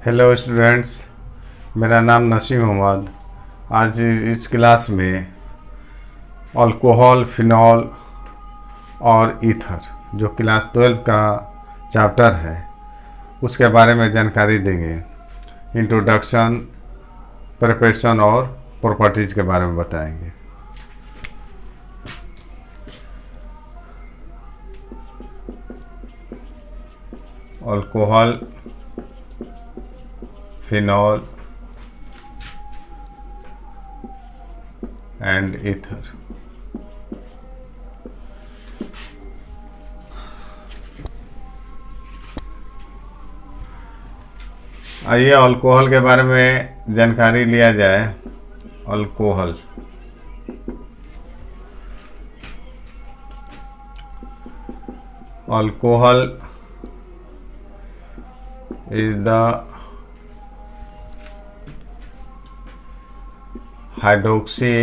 Hello students, मेरा नाम नसीम मोहम्मद। आज इस क्लास में अल्कोहल, फिनॉल और ईथर जो क्लास 12 का चैप्टर है उसके बारे में जानकारी देंगे। इंट्रोडक्शन, प्रिपरेशन और प्रॉपर्टीज़ के बारे में बताएंगे। Alcohol, phenol and ether. आइए अल्कोहल के बारे में जानकारी लिया जाए। Alcohol alcohol is the hydroxy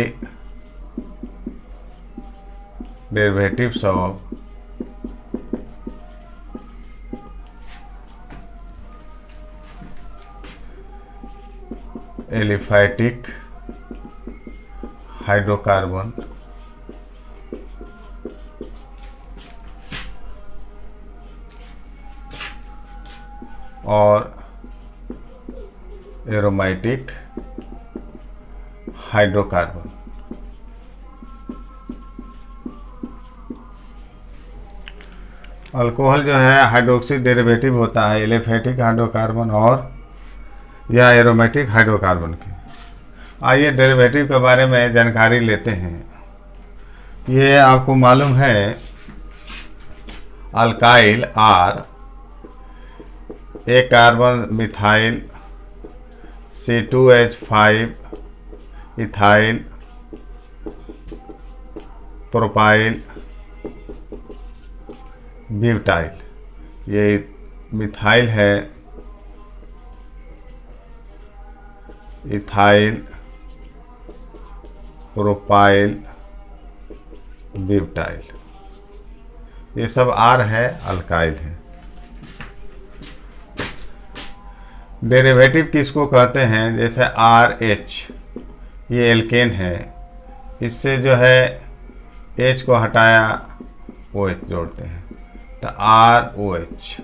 derivatives of aliphatic hydrocarbon और एरोमेटिक हाइड्रोकार्बन। अल्कोहल जो है हाइड्रोक्सी डेरिवेटिव होता है एलिफेटिक हाइड्रोकार्बन और या एरोमेटिक हाइड्रोकार्बन की। आइए डेरिवेटिव के बारे में जानकारी लेते हैं। ये आपको मालूम है अल्काइल आर, एक carbon methyl, C2H5 ethyl, propyl, butyl. ये मिथाइल है, इथाइल, प्रोपाइल, ब्यूटाइल, ये सब आर है, अल्काइल है। डेरिवेटिव किसको कहते हैं? जैसे RH, ये एल्केन है, इससे जो है H को हटाया OH जोड़ते हैं तो ROH।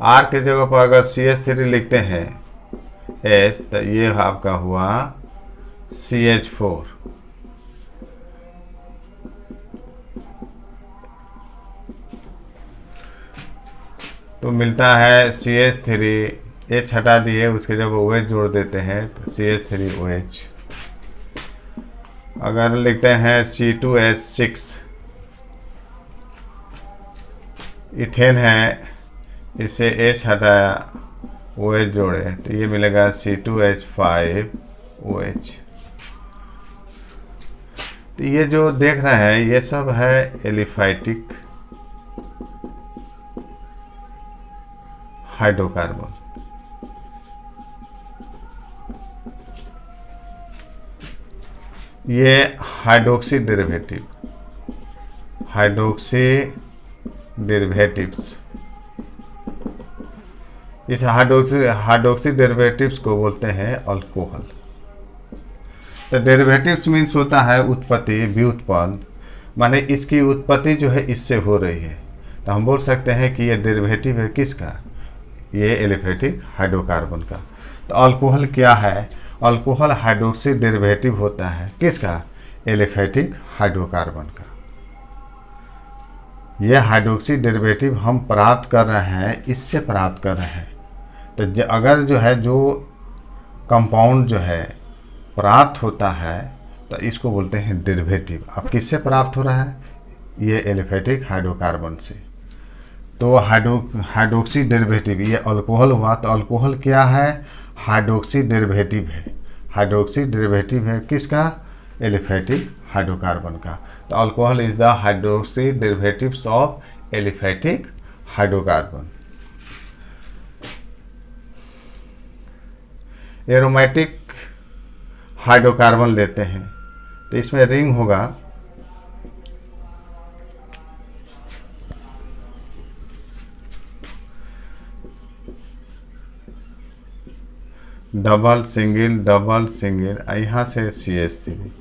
R की जगह पर अगर CH3 लिखते हैं H तो ये आपका हुआ CH4। तो मिलता है CH3, H हटा दिए, उसके जब OH जोड़ देते हैं तो CH3OH। अगर लिखते हैं C2H6, इथेन है, इससे H हटाया OH जोड़े तो ये मिलेगा C2H5OH। तो ये जो देख रहे हैं ये सब है एलिफैटिक हाइड्रोकार्बन। ये हाइड्रोक्सी डेरिवेटिव्स, इस हाइड्रोक्सी डेरिवेटिव्स को बोलते हैं अल्कोहल। तो डेरिवेटिव्स मीन्स होता है उत्पत्ति, व्युत्पन्न, माने इसकी उत्पत्ति जो है इससे हो रही है। तो हम बोल सकते हैं कि ये डेरिवेटिव है किसका? ये एलिफेटिक हाइड्रोकार्बन का। तो अल्कोहल क्या है? अल्कोहल हाइड्रोक्सी डेरिवेटिव होता है किसका? एलिफेटिक हाइड्रोकार्बन का। यह हाइड्रोक्सी डेरिवेटिव हम प्राप्त कर रहे हैं, इससे प्राप्त कर रहे हैं। तो अगर जो है जो कंपाउंड जो है प्राप्त होता है तो इसको बोलते हैं डेरिवेटिव। अब किससे प्राप्त हो रहा है? ये एलिफेटिक हाइड्रोकार्बन से। तो हाइड्रोक्सी डेरिवेटिव ये अल्कोहल हुआ। तो अल्कोहल क्या है? हाइड्रोक्सी डेरिवेटिव है। हाइड्रोक्सी डेरिवेटिव है किसका? एलिफेटिक हाइड्रोकार्बन का। तो alcohol is the hydroxy derivatives of aliphatic hydrocarbon. Aromatic hydrocarbon लेते हैं तो इसमें रिंग होगा, डबल सिंगल, यहाँ से CH3।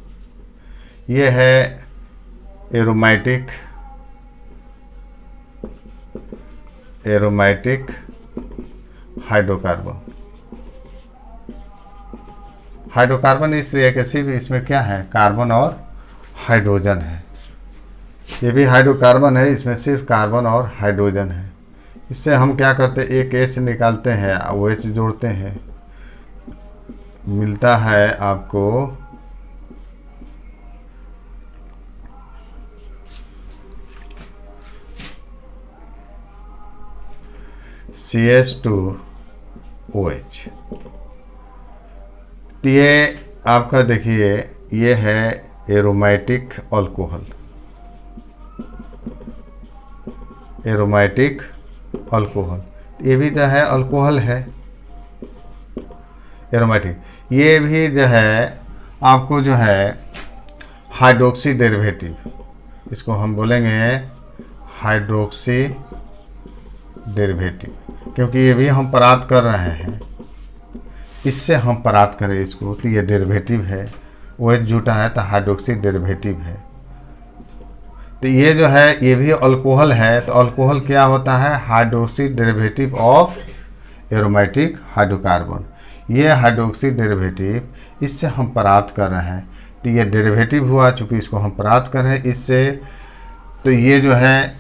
ये है एरोमेटिक हाइड्रोकार्बन इसलिए कि सिर्फ इसमें क्या है, कार्बन और हाइड्रोजन है। ये भी हाइड्रोकार्बन है, इसमें सिर्फ कार्बन और हाइड्रोजन है। इससे हम क्या करते हैं, एक H निकालते हैं, वो H जोड़ते हैं, मिलता है आपको CH2OH। ये आपका देखिए, ये है एरोमेटिक अल्कोहल। ये भी जो है अल्कोहल है एरोमेटिक। ये भी जो है आपको जो है हाइड्रोक्सी डेरिवेटिव, इसको हम बोलेंगे हाइड्रोक्सी डेरिवेटिव, क्योंकि ये भी हम प्राप्त कर रहे हैं, इससे हम प्राप्त करें इसको, तो ये डेरिवेटिव है। वो OH जुटा है तो हाइड्रोक्सी डेरिवेटिव है। तो ये जो है ये भी अल्कोहल है। तो अल्कोहल क्या होता है, hydroxy derivative of aromatic hydrocarbon. ये हाइड्रोक्सी डेरिवेटिव, इससे हम प्राप्त कर रहे हैं, तो ये डेरिवेटिव हुआ, चूँकि इसको हम प्राप्त कर रहे हैं इससे, तो ये जो है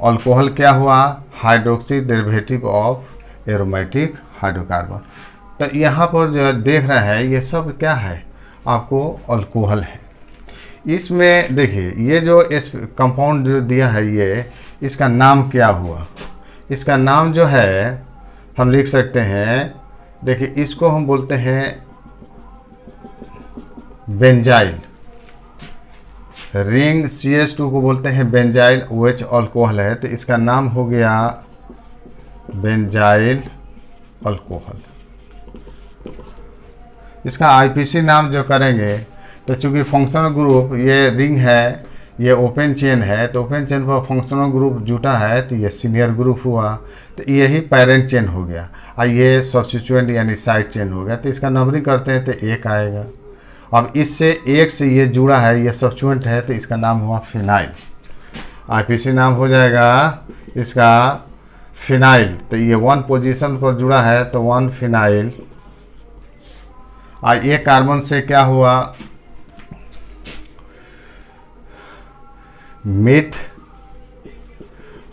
अल्कोहल क्या हुआ, hydroxy derivative of aromatic hydrocarbon. तो यहाँ पर जो देख रहे हैं ये सब क्या है, आपको अल्कोहल है। इसमें देखिए ये जो इस कंपाउंड जो दिया है, ये इसका नाम क्या हुआ, इसका नाम जो है हम लिख सकते हैं, देखिए इसको हम बोलते हैं बेंजाइल। रिंग CH2 को बोलते हैं बेंजाइल, OH अल्कोहल है, तो इसका नाम हो गया बेंजाइल अल्कोहल। इसका IPC नाम जो करेंगे, तो चूँकि फंक्शनल ग्रुप ये रिंग है, ये ओपन चेन है, तो ओपन चेन पर फंक्शनल ग्रुप जुटा है, तो ये सीनियर ग्रुप हुआ, तो यही पेरेंट चेन हो गया, और ये सब्स्टिट्यूएंट यानी साइड चेन हो गया। तो इसका नंबरिंग करते हैं तो 1 आएगा। अब इससे 1 से ये जुड़ा है, ये सब्स्टिट्यूएंट है, तो इसका नाम हुआ फिनाइल। IPC नाम हो जाएगा इसका फिनाइल। तो ये 1 पोजीशन पर जुड़ा है, तो 1 फिनाइल। और ये कार्बन से क्या हुआ, मिथ,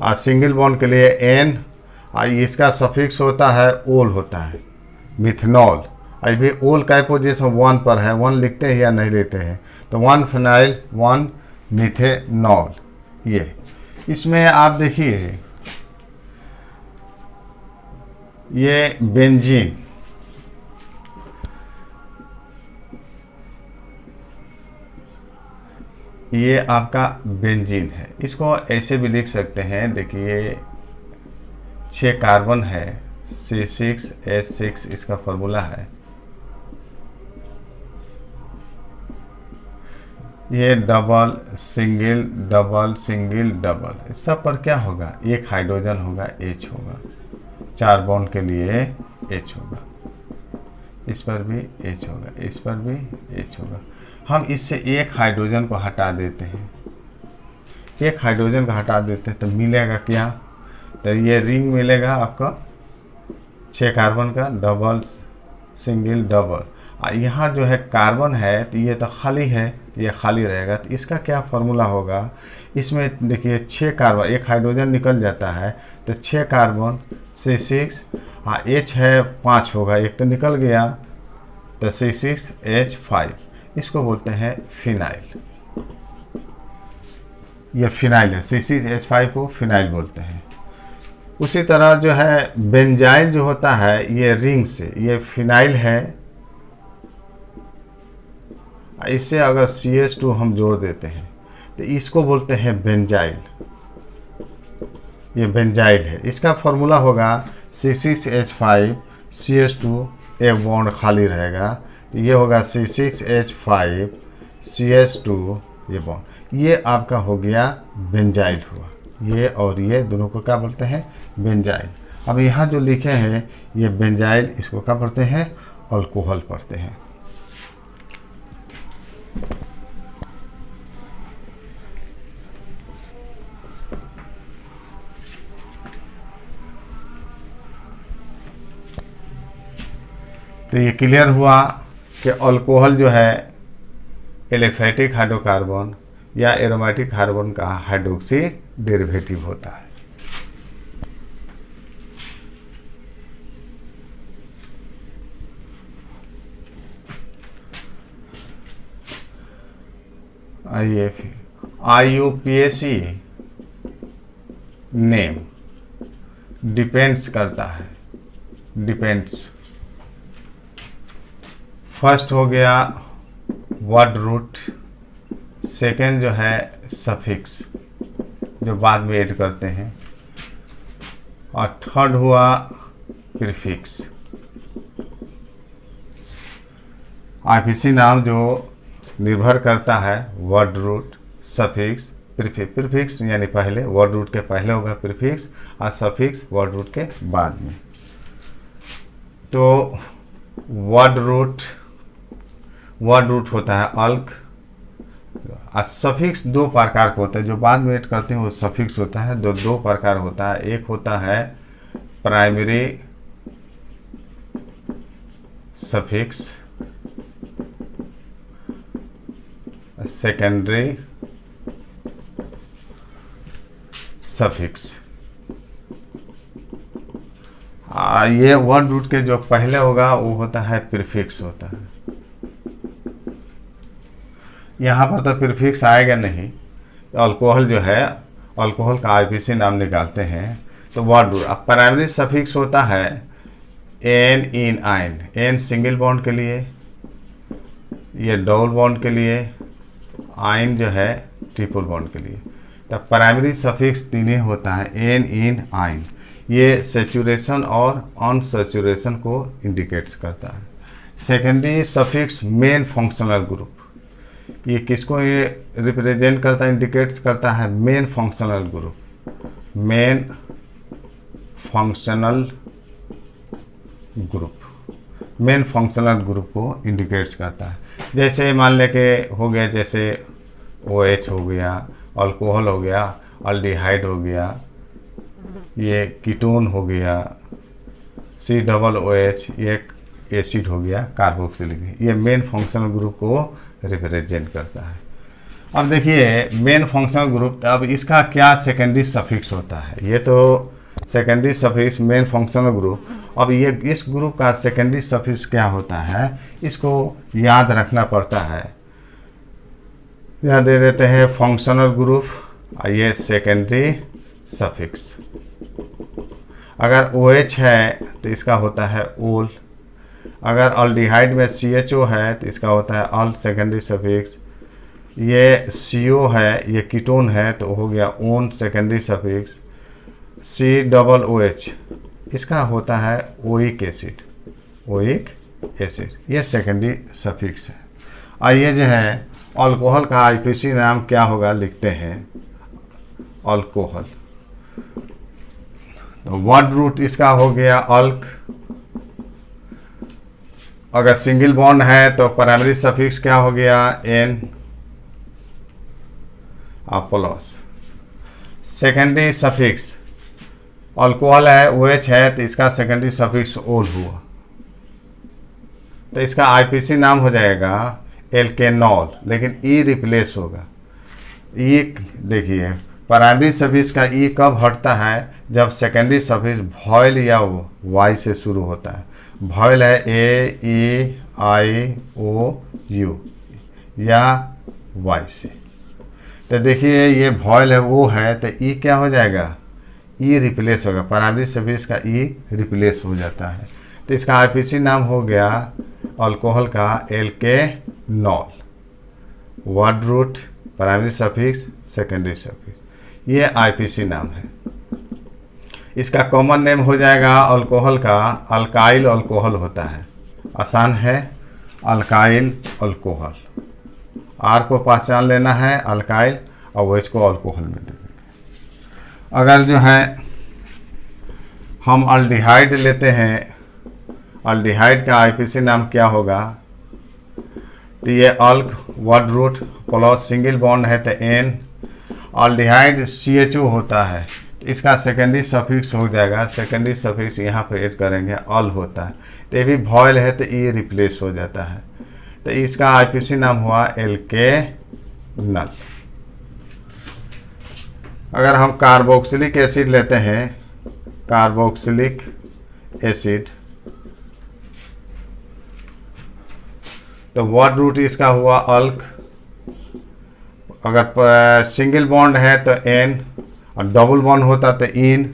और सिंगल बॉन्ड के लिए N, और इसका सफिक्स होता है ओल होता है, मिथनॉल। अभी ओल का पोजीशन 1 पर है, 1 लिखते हैं या नहीं लेते हैं, तो 1 फिनाइल 1 मिथेनॉल। ये इसमें आप देखिए ये बेंजीन, ये आपका बेंजीन है। इसको ऐसे भी लिख सकते हैं, देखिए 6 कार्बन है, C6H6 इसका फॉर्मूला है। ये डबल सिंगल डबल सब पर क्या होगा, 1 हाइड्रोजन होगा, H होगा, 4 बॉन्ड के लिए H होगा, इस पर भी H होगा, इस पर भी H होगा। हम इससे 1 हाइड्रोजन को हटा देते हैं, 1 हाइड्रोजन को हटा देते हैं, तो मिलेगा क्या, तो ये रिंग मिलेगा आपका 6 कार्बन का, डबल सिंगल डबल। और यहाँ जो है कार्बन है, तो ये तो खाली है, ये खाली रहेगा, तो इसका क्या फार्मूला होगा, इसमें देखिए 6 कार्बन, 1 हाइड्रोजन निकल जाता है, तो 6 कार्बन C6, हाँ H है 5 होगा, एक तो निकल गया, तो C6H5, इसको बोलते हैं फिनाइल। ये फिनाइल है, C6H5 को फिनाइल बोलते हैं। उसी तरह जो है बेंजाइल जो होता है, ये रिंग से, ये फिनाइल है, इससे अगर CH2 हम जोड़ देते हैं तो इसको बोलते हैं बेंजाइल। ये बेंजाइल है, इसका फॉर्मूला होगा C6H5 CH2, एक बॉन्ड खाली रहेगा, ये होगा C6H5 CH2, ये बॉन्ड, ये आपका हो गया बेंजाइल हुआ। ये और ये दोनों को क्या बोलते हैं, बेंजाइल। अब यहाँ जो लिखे हैं ये बेंजाइल, इसको क्या बोलते हैं, अल्कोहल पढ़ते हैं। तो ये क्लियर हुआ कि अल्कोहल जो है एलिफैटिक हाइड्रोकार्बन या एरोमेटिक कार्बन का हाइड्रोक्सी डेरिवेटिव होता है। आइए फिर IUPAC नेम डिपेंड्स करता है, डिपेंड्स। फर्स्ट हो गया वर्ड रूट, सेकेंड जो है सफिक्स जो बाद में ऐड करते हैं, और थर्ड हुआ प्रीफिक्स। IPC नाम जो निर्भर करता है word root, suffix, prefix. Prefix यानी पहले, वर्ड रूट के पहले होगा प्रीफिक्स, और सफिक्स वर्ड रूट के बाद में। तो वर्ड रूट होता है अल्क, और सफिक्स दो प्रकार का होता है, जो बाद में ऐड करते हैं वो सफिक्स होता है। दो प्रकार होता है, एक होता है प्राइमरी सफिक्स, सेकेंडरी सफिक्स। ये वर्ड रूट के जो पहले होगा वो होता है प्रीफिक्स होता है। यहाँ पर तो प्रीफिक्स आएगा नहीं। अल्कोहल जो है, अल्कोहल का IPC नाम निकालते हैं तो वर्ड रूट। अब प्राइमरी सफिक्स होता है एन इन आइन, एन सिंगल बॉन्ड के लिए, ये डबल बॉन्ड के लिए, आइन जो है ट्रिपल बॉन्ड के लिए। तब प्राइमरी सफिक्स तीन होता है, एन इन आइन। ये सेचुरेशन और अनसेचुरेशन को इंडिकेट्स करता है। Secondary suffix main functional group, ये किसको ये रिप्रेजेंट करता है, इंडिकेट्स करता है main functional group, main functional group, main functional group को इंडिकेट्स करता है। जैसे मान ले के हो गया, जैसे OH हो गया, अल्कोहल हो गया, अल्डिहाइड हो गया, ये कीटोन हो गया, COOH, ये एसिड हो गया, कार्बोक्सिलिक। ये मेन फंक्शनल ग्रुप को रिप्रेजेंट करता है। अब देखिए मेन फंक्शनल ग्रुप, अब इसका क्या सेकेंडरी सफिक्स होता है। ये तो secondary suffix main functional group. अब ये इस ग्रुप का सेकेंडरी सफिक्स क्या होता है, इसको याद रखना पड़ता है। यहाँ दे देते हैं फंक्शनल ग्रुप, ये सेकेंडरी सफिक्स। अगर OH है तो इसका होता है ओल। अगर अल्डिहाइड में CHO है तो इसका होता है अल सेकेंडरी सफिक्स। ये CO है, ये कीटोन है तो हो गया ओन सेकेंडरी सफिक्स। COOH इसका होता है ओइक एसिड, ओइक एसिड, ये सेकेंडरी सफिक्स है। आइए जो है अल्कोहल का IPC नाम क्या होगा, लिखते हैं अल्कोहल। तो वर्ड रूट इसका हो गया अल्क। अगर सिंगल बॉन्ड है तो प्राइमरी सफिक्स क्या हो गया, ane plus. Secondary suffix alcohol है, OH है तो इसका सेकेंडरी सफिक्स ओल हुआ, तो इसका IPC नाम हो जाएगा एल्केनॉल, लेकिन ई रिप्लेस होगा। ई देखिए प्राइमरी सफिक्स का ई कब हटता है, जब सेकेंडरी सफिक्स वॉयल या वाई से शुरू होता है। वॉयल है AEIOU या वाई से। तो देखिए ये वॉयल है, वो है तो ई क्या हो जाएगा, ई रिप्लेस होगा, प्राइमरी सफिक्स का ई रिप्लेस हो जाता है। तो इसका IPC नाम हो गया अल्कोहल का alkanol. Word root primary suffix secondary suffix, ये IPC नाम है। इसका कॉमन नेम हो जाएगा अल्कोहल का अल्काइल अल्कोहल होता है, आसान है, अल्काइल अल्कोहल। R को पहचान लेना है अल्काइल, और OH को अल्कोहल में दे देंगे। अगर जो है हम अल्डिहाइड लेते हैं, अल्डिहाइड का आईपीसी नाम क्या होगा? तो ये alk word root plus single bond है तो एन। अल्डिहाइड CHO होता है, इसका सेकेंडरी सफिक्स हो जाएगा, सेकेंडरी सफिक्स यहाँ पे ऐड करेंगे, अल होता है। तो ये भी वॉयल है तो ये रिप्लेस हो जाता है, तो इसका आईपीसी नाम हुआ LK नल। अगर हम कार्बोक्सिलिक एसिड लेते हैं, कार्बोक्सिलिक एसिड, तो वर्ड रूट इसका हुआ अल्क। अगर सिंगल बॉन्ड है तो एन, और डबल बॉन्ड होता तो इन,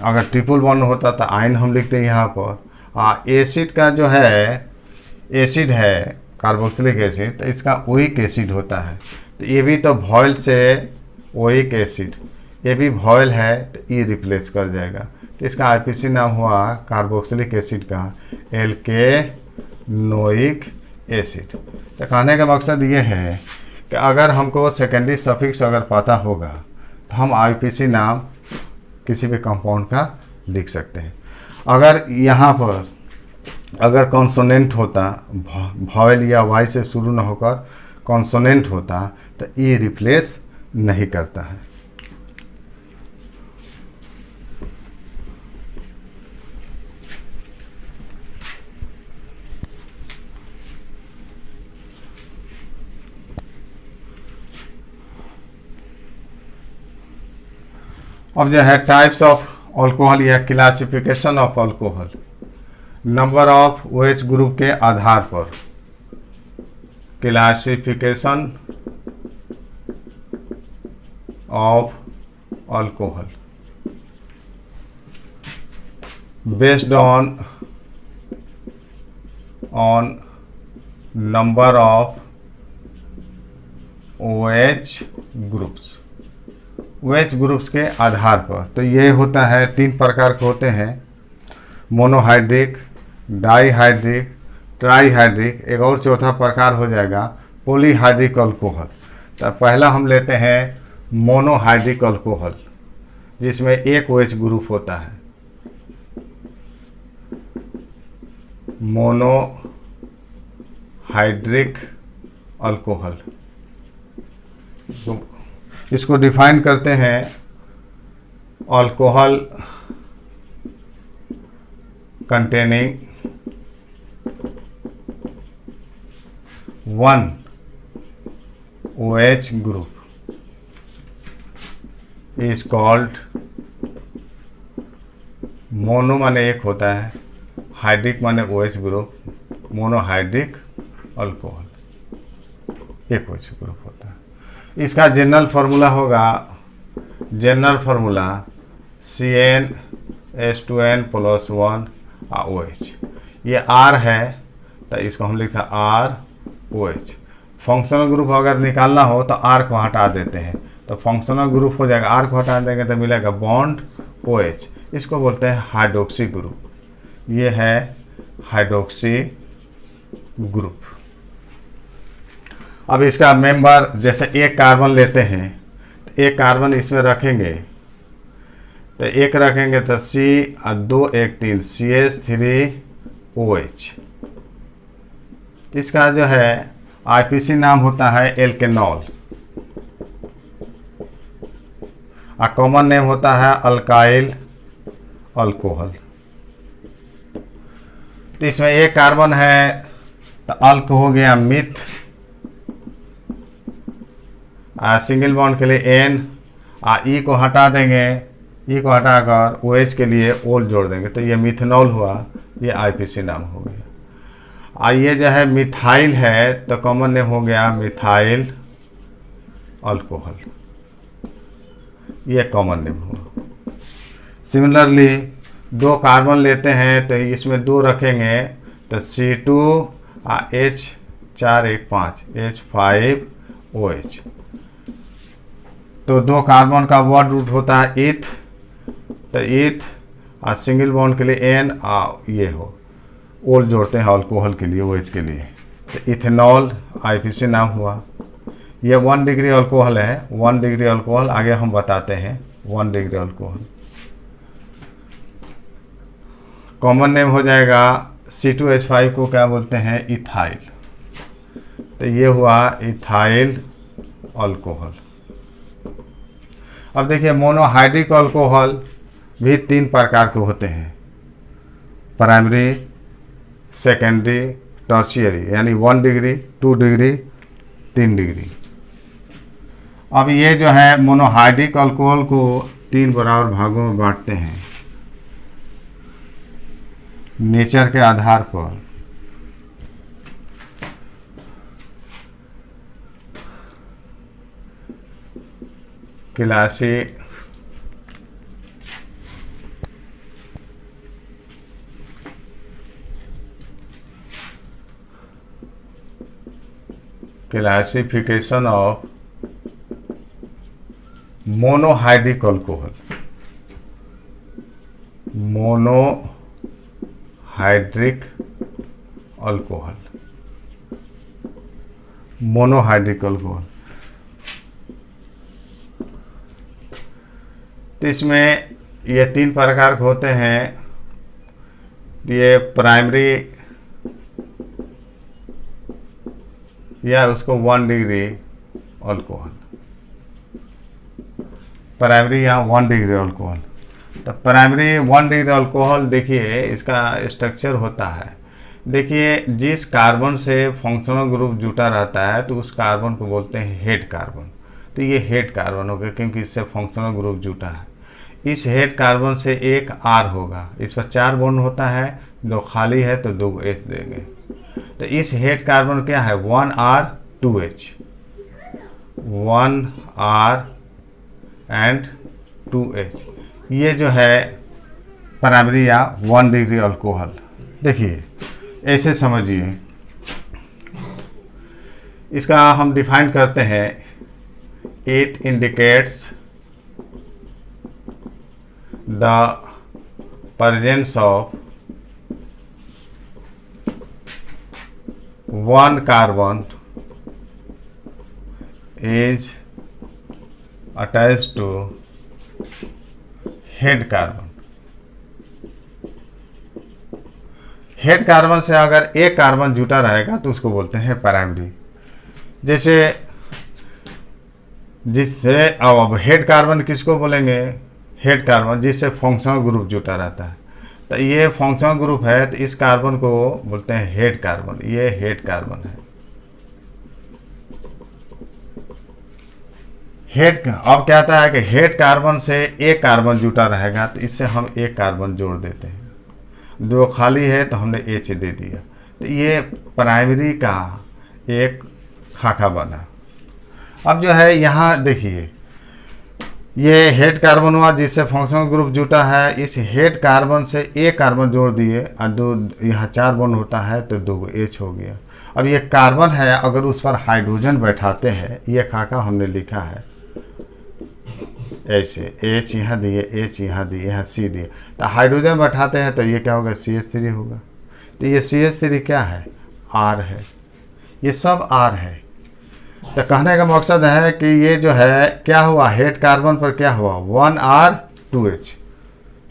अगर ट्रिपल बॉन्ड होता तो आइन हम लिखते हैं यहाँ पर। एसिड का जो है, एसिड है कार्बोक्सिलिक एसिड, तो इसका ओइक एसिड होता है, तो ये भी तो वॉयल से ओइक एसिड, ये भी वॉयल है तो ये रिप्लेस कर जाएगा, तो इसका आईपीसी नाम हुआ कार्बोक्सिलिक एसिड का LK नोइक एसिड। तो कहने का मकसद ये है कि अगर हमको सेकेंडरी सफिक्स अगर पता होगा तो हम आईपीसी नाम किसी भी कंपाउंड का लिख सकते हैं। अगर यहाँ पर अगर कॉन्सोनेंट होता, वॉयल या वाई से शुरू न होकर कॉन्सोनेंट होता, तो ये रिप्लेस नहीं करता है। अब जो है टाइप्स ऑफ अल्कोहल या classification of alcohol, number of OH group के आधार पर classification of alcohol based on number of OH groups, OH groups के आधार पर। तो ये होता है, 3 प्रकार के होते हैं, मोनोहाइड्रिक, डाईहाइड्रिक, ट्राईहाइड्रिक, एक और चौथा प्रकार हो जाएगा पॉलीहाइड्रिक अल्कोहल। तो पहला हम लेते हैं मोनोहाइड्रिक अल्कोहल, जिसमें एक OH ग्रुप होता है, मोनोहाइड्रिक अल्कोहल। तो इसको डिफाइन करते हैं, alcohol containing 1 OH group is called, mono माने एक होता है, हाइड्रिक माने OH ग्रुप, मोनोहाइड्रिक अल्कोहल एक OH ग्रुप होता है। इसका जनरल फार्मूला होगा, जनरल फार्मूला CnH2n+1 OH। ये R है तो इसको हम लिखते हैं ROH। फंक्शनल ग्रुप अगर निकालना हो तो R को हटा देते हैं, तो फंक्शनल ग्रुप हो जाएगा, R को हटा देंगे तो मिलेगा बॉन्ड OH। इसको बोलते हैं हाइड्रोक्सी ग्रुप, ये है हाइड्रोक्सी ग्रुप। अब इसका मेंबर, जैसे एक कार्बन लेते हैं तो एक कार्बन इसमें रखेंगे, तो एक रखेंगे तो C और 2 1 3 CH3OH। इसका जो है आईपीसी नाम होता है एल्केनॉल, और कॉमन नेम होता है अल्काइल अल्कोहल। तो इसमें एक कार्बन है तो अल्क हो गया मिथ, सिंगल बॉन्ड के लिए N, E को हटा देंगे, E को हटाकर OH के लिए ओल जोड़ देंगे तो ये मिथेनॉल हुआ, ये आईपीसी नाम हो गया। ये जो है मिथाइल है तो कॉमन नेम हो गया मिथाइल अल्कोहल, ये कॉमन नेम हुआ। सिमिलरली 2 कार्बन लेते हैं तो इसमें 2 रखेंगे तो C2 H4 H5OH। तो 2 कार्बन का वर्ड रूट होता है ईथ, तो ईथ और सिंगल बॉन्ड के लिए N ये हो, ओल जोड़ते हैं अल्कोहल के लिए, OH के लिए, तो इथेनॉल आईपीसी नाम हुआ। ये 1 डिग्री अल्कोहल है, 1 डिग्री अल्कोहल आगे हम बताते हैं। 1 डिग्री अल्कोहल कॉमन नेम हो जाएगा C2H5 को क्या बोलते हैं, इथाइल। तो ये हुआ इथाइल अल्कोहल। अब देखिए मोनोहाइड्रिक अल्कोहल भी 3 प्रकार के होते हैं, प्राइमरी, सेकेंडरी, टर्शियरी, यानी 1 डिग्री, 2 डिग्री, 3 डिग्री। अब ये जो है मोनोहाइड्रिक अल्कोहल को 3 बराबर भागों में बांटते हैं नेचर के आधार पर। Classification of monohydric alcohol. Monohydric alcohol, monohydric alcohol. तो इसमें ये 3 प्रकार के होते हैं। ये प्राइमरी या उसको 1 डिग्री अल्कोहल, प्राइमरी या 1 डिग्री अल्कोहल। तो प्राइमरी 1 डिग्री अल्कोहल, देखिए इसका स्ट्रक्चर होता है। देखिए जिस कार्बन से फंक्शनल ग्रुप जुटा रहता है तो उस कार्बन को बोलते हैं हेड कार्बन। तो ये हेड कार्बन हो गया क्योंकि इससे फंक्शनल ग्रुप जुटा है। इस हेड कार्बन से एक R होगा, इस पर 4 बॉन्ड होता है, 2 खाली है तो 2 H देंगे। तो इस हेड कार्बन क्या है, 1R 2H, 1R and 2H। ये जो है प्राइमरी या 1 डिग्री अल्कोहल। देखिए ऐसे समझिए, इसका हम डिफाइन करते हैं। It indicates the presence of 1 carbon is attached to head carbon. Head carbon से अगर एक कार्बन जुटा रहेगा तो उसको बोलते हैं प्राइमरी। जैसे जिससे अब हेड कार्बन किसको बोलेंगे, हेड कार्बन जिससे फंक्शनल ग्रुप जुटा रहता है। तो ये फंक्शनल ग्रुप है तो इस कार्बन को बोलते हैं हेड कार्बन। ये हेड कार्बन है। हेड अब क्या आता है कि हेड कार्बन से एक कार्बन जुटा रहेगा तो इससे हम एक कार्बन जोड़ देते हैं, 2 खाली है तो हमने H दे दिया। तो ये प्राइमरी का एक खाका बना। अब जो है यहाँ देखिए, ये हेड कार्बन हुआ जिससे फंक्शनल ग्रुप जुटा है। इस हेड कार्बन से एक कार्बन जोड़ दिए और 2 यहाँ 4 बॉन्ड होता है तो 2 H हो गया। अब ये कार्बन है, अगर उस पर हाइड्रोजन बैठाते हैं, ये खाका हमने लिखा है ऐसे, H यहाँ दिए, H यहाँ दिए, यहाँ C दिए। तो हाइड्रोजन बैठाते हैं तो ये क्या होगा, CH3 होगा। तो ये CH3 क्या है, R है। ये सब R है। तो कहने का मकसद है कि ये जो है क्या हुआ, हेड कार्बन पर क्या हुआ, 1R 2H।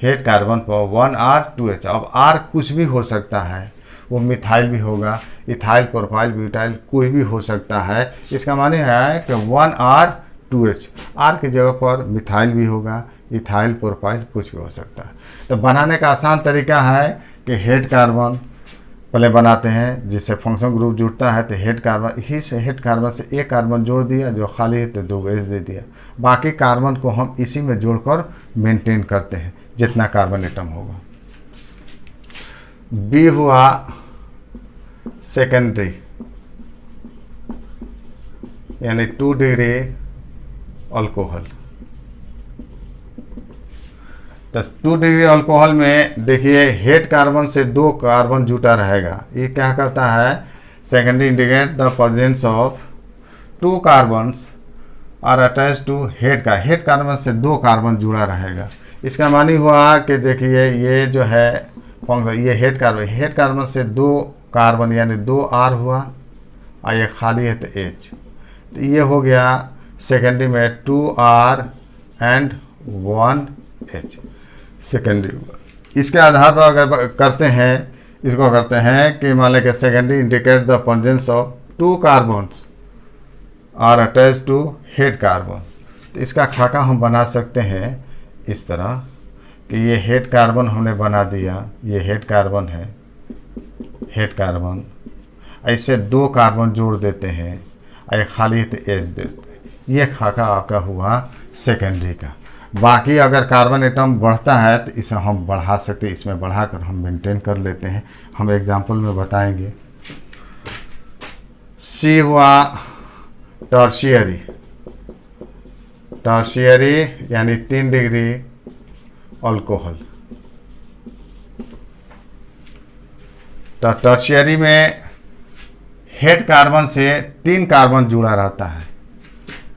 हेड कार्बन पर 1R 2H। अब R कुछ भी हो सकता है, वो मिथाइल भी होगा, इथाइल, प्रोपाइल, ब्यूटाइल, कोई भी हो सकता है। इसका माने है कि 1R 2H, R की जगह पर मिथाइल भी होगा, इथाइल, प्रोपाइल, कुछ भी हो सकता है। तो बनाने का आसान तरीका है कि हेड कार्बन पहले बनाते हैं जिससे फंक्शनल ग्रुप जुड़ता है। तो हेड कार्बन, इसी से हेड कार्बन से एक कार्बन जोड़ दिया, जो खाली है तो 2 H दे दिया। बाकी कार्बन को हम इसी में जोड़कर मेंटेन करते हैं जितना कार्बन एटम होगा। B हुआ सेकेंडरी, यानी 2 डिग्री अल्कोहल। तो 2 डिग्री अल्कोहल में देखिए हेड कार्बन से 2 कार्बन जुटा रहेगा। ये क्या करता है, secondary indicate the presence of 2 carbons are attach to head का। हेड कार्बन से 2 कार्बन जुड़ा रहेगा। इसका मानी हुआ कि देखिए ये जो है ये हेड कार्बन से 2 कार्बन यानी 2R हुआ और ये खाली है तो H। तो ये हो गया सेकेंडरी में 2R एंड 1H सेकेंडरी। इसके आधार पर अगर करते हैं इसको करते हैं कि मान लें कि secondary indicate the presence of 2 carbons are attach to head carbon. तो इसका खाका हम बना सकते हैं इस तरह कि ये हेड कार्बन हमने बना दिया, ये हेड कार्बन है, हेड कार्बन, ऐसे 2 कार्बन जोड़ देते हैं, एक खाली तो एच देते हैं। ये खाका आपका हुआ सेकेंडरी का। बाकी अगर कार्बन एटम बढ़ता है तो इसे हम बढ़ा सकते हैं, इसमें बढ़ाकर हम मेंटेन कर लेते हैं। हम एग्जांपल में बताएंगे। सी हुआ टर्शियरी, टर्शियरी यानी 3 डिग्री अल्कोहल। तो टर्शियरी में हेड कार्बन से 3 कार्बन जुड़ा रहता है,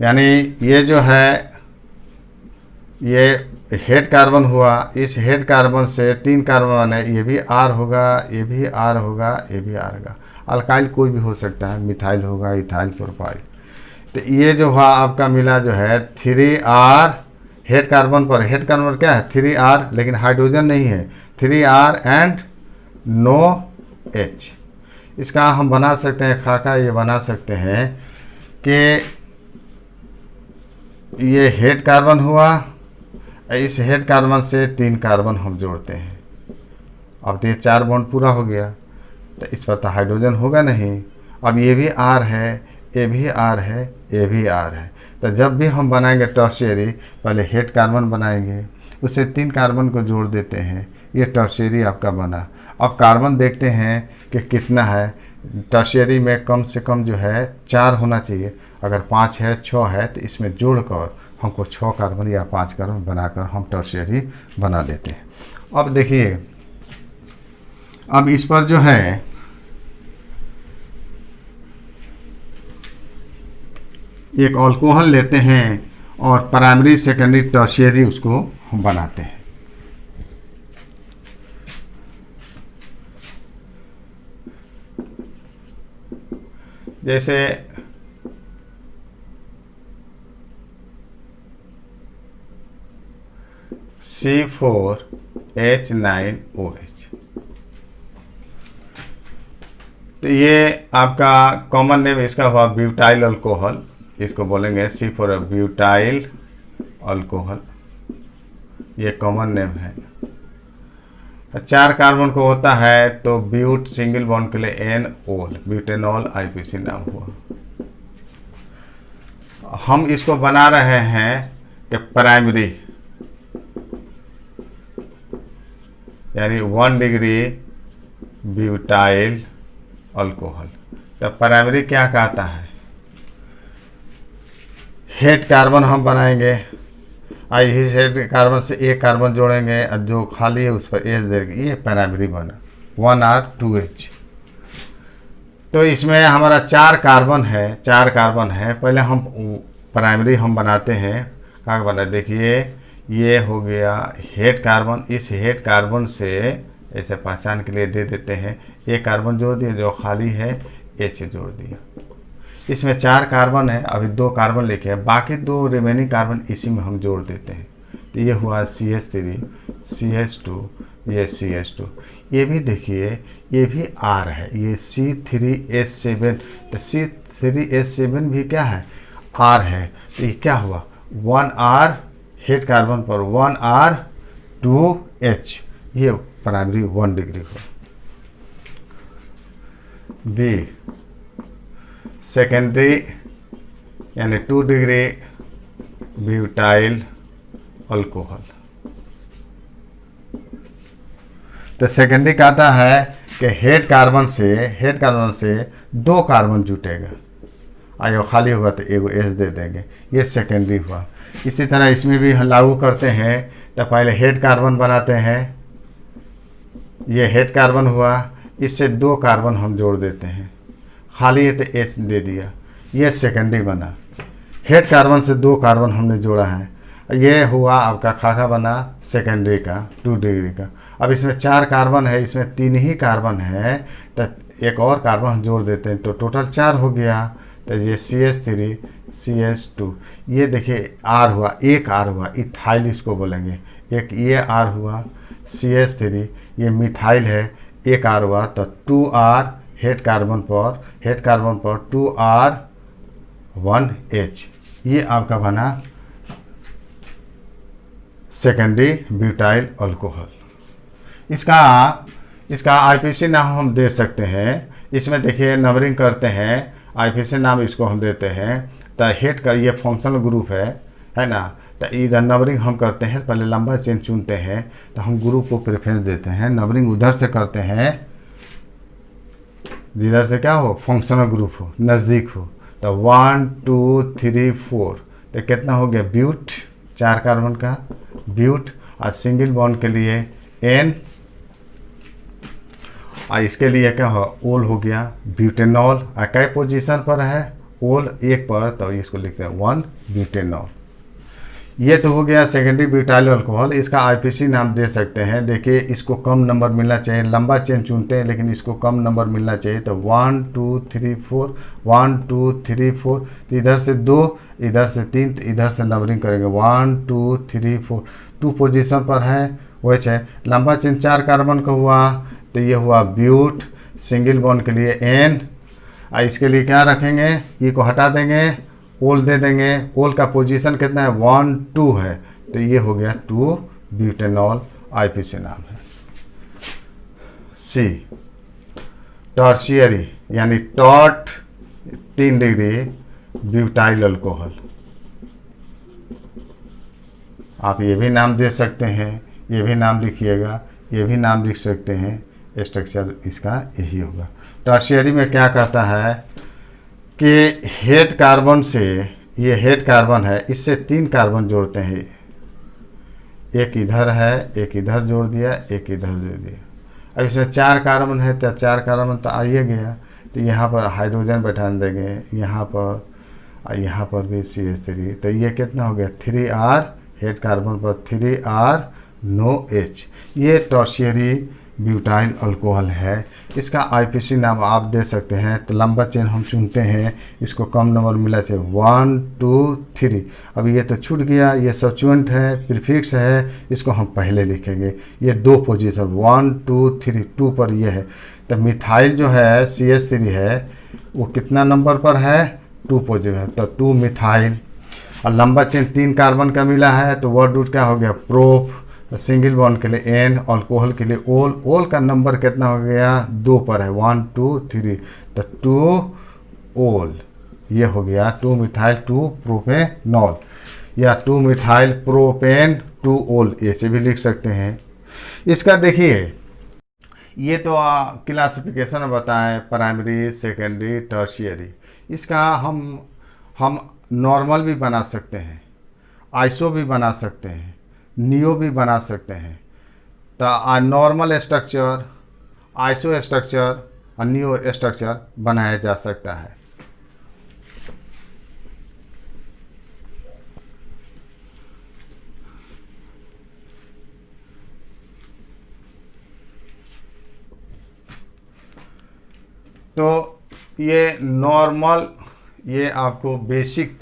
यानी ये जो है ये हेड कार्बन हुआ, इस हेड कार्बन से 3 कार्बन है, ये भी आर होगा, ये भी आर होगा, ये भी आर होगा। अल्काइल कोई भी हो सकता है, मिथाइल होगा, इथाइल, प्रोपाइल। तो ये जो हुआ आपका मिला जो है 3R हेड कार्बन पर। हेड कार्बन क्या है 3R, लेकिन हाइड्रोजन नहीं है, 3R एंड नो H। इसका हम बना सकते हैं खाका, ये बना सकते हैं कि ये हेड कार्बन हुआ, इस हेड कार्बन से 3 कार्बन हम जोड़ते हैं। अब तो ये 4 बॉन्ड पूरा हो गया, तो इस पर तो हाइड्रोजन होगा नहीं। अब ये भी R है, ये भी R है, ये भी R है। तो जब भी हम बनाएंगे टर्शियरी, पहले हेड कार्बन बनाएंगे, उससे 3 कार्बन को जोड़ देते हैं, ये टर्शियरी आपका बना। अब कार्बन देखते हैं कि कितना है। टर्शियरी में कम से कम जो है 4 होना चाहिए, अगर 5 है 6 है तो इसमें जोड़कर हमको 6 कार्बन या 5 कार्बन बनाकर हम टर्शियरी बना देते हैं। अब देखिए, अब इस पर जो है एक अल्कोहल लेते हैं और प्राइमरी सेकेंडरी टर्शियरी उसको हम बनाते हैं। जैसे C4H9OH, तो ये आपका कॉमन नेम इसका हुआ ब्यूटाइल अल्कोहल, इसको बोलेंगे C4 ब्यूटाइल अल्कोहल, ये कॉमन नेम है। 4 कार्बन को होता है तो ब्यूट सिंगल बॉन्ड के लिए एनओल, ब्यूटेनॉल IPC नाम हुआ। हम इसको बना रहे हैं कि प्राइमरी यानी 1 डिग्री ब्यूटाइल अल्कोहल। तो प्राइमरी क्या कहता है, हेड कार्बन हम बनाएंगे, इस हेड कार्बन से 1 कार्बन जोड़ेंगे और जो खाली है उस पर H देंगे, ये प्राइमरी बना 1R2H। तो इसमें हमारा 4 कार्बन है, 4 कार्बन है। पहले हम प्राइमरी हम बनाते हैं, क्या बना, देखिए ये हो गया हेड कार्बन। इस हेड कार्बन से ऐसे पहचान के लिए दे देते हैं, 1 कार्बन जोड़ दिया, जो खाली है H जोड़ दिया। इसमें 4 कार्बन है, अभी 2 कार्बन लेके हैं, बाकी 2 रिमेनिंग कार्बन इसी में हम जोड़ देते हैं। तो ये हुआ CH3, CH2, ये CH2। ये भी देखिए, ये भी R है, ये C3H7। तो C3H7 भी क्या है, R है। तो ये क्या हुआ 1R हेड कार्बन पर 1R2H, ये प्राइमरी 1 डिग्री हुआ। बी सेकेंडरी यानी 2 डिग्री ब्यूटाइल अल्कोहल। तो सेकेंडरी कहता है कि हेड कार्बन से 2 कार्बन जुटेगा, आयो खाली होगा तो एगो H दे देंगे, ये सेकेंडरी हुआ। इसी तरह इसमें भी लागू करते हैं। तो पहले हेड कार्बन बनाते हैं, ये हेड कार्बन हुआ, इससे 2 कार्बन हम जोड़ देते हैं, खाली है तो H दे दिया, ये सेकेंडरी बना। हेड कार्बन से 2 कार्बन हमने जोड़ा है, ये हुआ आपका खाका बना सेकेंडरी का 2 डिग्री का। अब इसमें 4 कार्बन है, इसमें 3 ही कार्बन है, तो एक और कार्बन हम जोड़ देते हैं, तो टोटल 4 हो गया। तो ये CH3, CH2, ये देखिए R हुआ, 1 R हुआ, इथाइल इसको बोलेंगे। एक ये R हुआ CH3, ये मिथाइल है, एक R हुआ तो 2R हेड कार्बन पर 2R 1H, ये आपका बना सेकेंडरी ब्यूटाइल अल्कोहल। इसका आईपीसी नाम हम दे सकते हैं। इसमें देखिए नंबरिंग करते हैं, आईपीसी नाम इसको हम देते हैं। तो हेड का ये फंक्शनल ग्रुप है ना। तो इधर नंबरिंग हम करते हैं, पहले लंबा चेन चुनते हैं तो हम ग्रुप को प्रेफरेंस देते हैं। नंबरिंग उधर से करते हैं जिधर से क्या हो, फंक्शनल ग्रुप हो, नज़दीक हो। तो 1 2 3 4, तो कितना हो गया ब्यूट, 4 कार्बन का ब्यूट। और सिंगल बॉन्ड के लिए N, और इसके लिए क्या हो, ओल हो गया ब्यूटेनॉल। और कई पोजीशन पर है, ओल 1 पर, तो इसको लिखते हैं 1 ब्यूटेनॉल। ये तो हो गया सेकेंडरी ब्यूटाइल अल्कोहल। इसका आईपीसी नाम दे सकते हैं। देखिए इसको कम नंबर मिलना चाहिए, लंबा चेन चुनते हैं लेकिन इसको कम नंबर मिलना चाहिए। तो 1 2 3 4, 1 2 3 4, तो इधर से 2, इधर से 3, तो इधर से नंबरिंग करेंगे 1 2 3 4। 2 पोजीशन पर है, वैसे है लंबा चेन 4 कार्बन का हुआ, तो ये हुआ ब्यूट। सिंगल बॉन्ड के लिए N, और इसके लिए क्या रखेंगे, ये को हटा देंगे, ओल दे देंगे। ओल का पोजीशन कितना है, 1 2 है, तो ये हो गया 2 ब्यूटेनॉल, आईपीसी नाम है। सी टर्शियरी यानी टॉट 3 डिग्री ब्यूटाइल अल्कोहल। आप ये भी नाम दे सकते हैं, ये भी नाम लिखिएगा, ये भी नाम लिख सकते हैं। स्ट्रक्चर इसका यही होगा। टर्शियरी में क्या कहता है कि हेड कार्बन से, ये हेड कार्बन है, इससे 3 कार्बन जोड़ते हैं। एक इधर है, एक इधर जोड़ दिया, एक इधर जोड़ दिया। अब इसमें 4 कार्बन है, तो 4 कार्बन तो आइए गया, तो यहाँ पर हाइड्रोजन बैठा देंगे, यहाँ पर और यहाँ पर भी CH3। तो ये कितना हो गया 3R, हेड कार्बन पर 3R नो H। ये टर्शियरी ब्यूटाइल अल्कोहल है। इसका आईपीसी नाम आप दे सकते हैं। तो लंबा चेन हम चुनते हैं, इसको कम नंबर मिला चाहिए 1 2 3। अब ये तो छूट गया, ये सब्स्टिट्यूएंट है, प्रीफिक्स है, इसको हम पहले लिखेंगे। ये 2 पोजीशन 1 2 3, 2 पर ये है। तो मिथाइल जो है CH3 है, वो कितना नंबर पर है, 2 पोजीशन, तो 2 मिथाइल। और लंबा चेन 3 कार्बन का मिला है, तो वर्ड रूट क्या हो गया प्रोप। सिंगल बॉन्ड के लिए N, अल्कोहल के लिए ओल। ओल का नंबर कितना हो गया, 2 पर है, 1 2 3, तो 2 ओल, ये हो गया 2 मिथाइल 2 प्रोपेनॉल, या 2 मिथाइल प्रोपेन 2 ओल, ऐसे भी लिख सकते हैं। इसका देखिए ये तो क्लासिफिकेशन बताएं, प्राइमरी सेकेंडरी टर्शियरी। इसका हम नॉर्मल भी बना सकते हैं, आइसो भी बना सकते हैं, नियो भी बना सकते हैं। तो नॉर्मल स्ट्रक्चर, आइसो स्ट्रक्चर और नियो स्ट्रक्चर बनाया जा सकता है। तो ये नॉर्मल, ये आपको बेसिक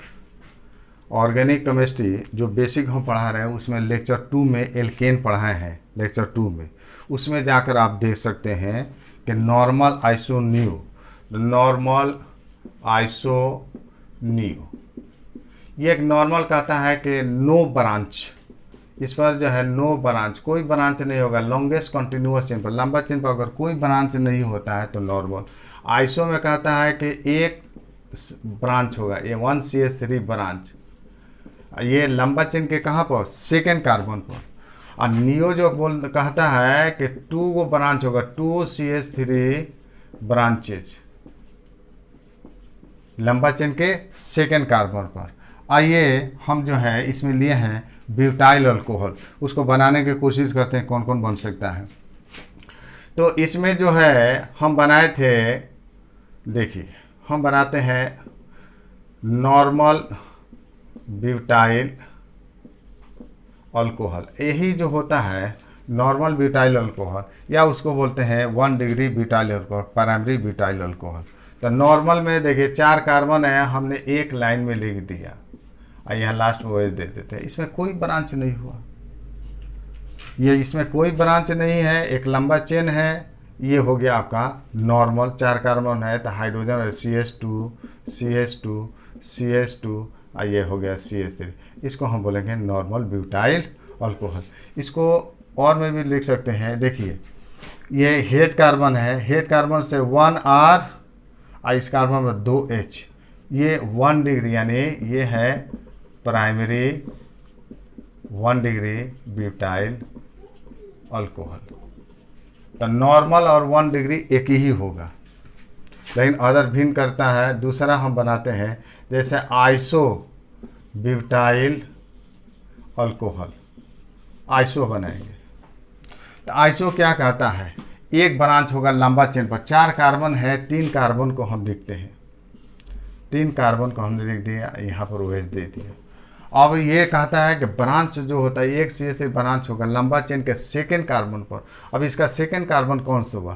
ऑर्गेनिक केमिस्ट्री जो बेसिक हम पढ़ा रहे हैं, उसमें लेक्चर 2 में एल्केन पढ़ाए हैं। लेक्चर 2 में उसमें जाकर आप देख सकते हैं कि normal iso neo, normal iso neo. ये एक नॉर्मल कहता है कि नो ब्रांच, इस पर जो है नो ब्रांच, कोई ब्रांच नहीं होगा। लॉन्गेस्ट कंटिन्यूअस चेन पर, लंबा चेन पर अगर कोई ब्रांच नहीं होता है तो नॉर्मल। आइसो में कहता है कि एक ब्रांच होगा, ये 1 CH3 ब्रांच, ये लंबा चेन के कहाँ पर, सेकेंड कार्बन पर। और नियो जो कहता है कि 2 को ब्रांच होगा, 2 CH3 ब्रांचेज लंबा चेन के सेकेंड कार्बन पर। आइए हम जो है इसमें लिए हैं ब्यूटाइल अल्कोहल, उसको बनाने की कोशिश करते हैं कौन कौन बन सकता है। तो इसमें जो है हम बनाए थे, देखिए हम बनाते हैं नॉर्मल ब्यूटाइल अल्कोहल। यही जो होता है नॉर्मल ब्यूटाइल अल्कोहल, या उसको बोलते हैं 1 degree butyl alcohol, primary butyl alcohol. तो नॉर्मल में देखिए 4 कार्बन है, हमने एक लाइन में लिख दिया और यहाँ लास्ट में OH दे देते हैं। इसमें कोई ब्रांच नहीं हुआ, ये इसमें कोई ब्रांच नहीं है। एक लंबा चेन है, ये हो गया आपका नॉर्मल, 4 कार्बन है तो हाइड्रोजन CH2 CH2 CH2 और ये हो गया CH3। इसको हम बोलेंगे नॉर्मल ब्यूटाइल अल्कोहल। इसको और में भी लिख सकते हैं। देखिए ये हेड कार्बन है, हेड कार्बन से 1R और इस कार्बन में 2H, ये 1 डिग्री यानी ये है प्राइमरी 1 डिग्री ब्यूटाइल अल्कोहल। तो नॉर्मल और 1 डिग्री एक ही होगा, लेकिन अदर भिन्न करता है। दूसरा हम बनाते हैं जैसे आइसो ब्यूटाइल अल्कोहल, आइसो बनाएंगे। तो आइसो क्या कहता है, एक ब्रांच होगा लंबा चेन पर, 4 कार्बन है, 3 कार्बन को हम लिखते हैं, 3 कार्बन को हमने लिख दिया, यहाँ पर OH दे दिया। अब ये कहता है कि ब्रांच जो होता है एक से ब्रांच होगा लंबा चेन के सेकेंड कार्बन पर। अब इसका सेकेंड कार्बन कौन सा हुआ,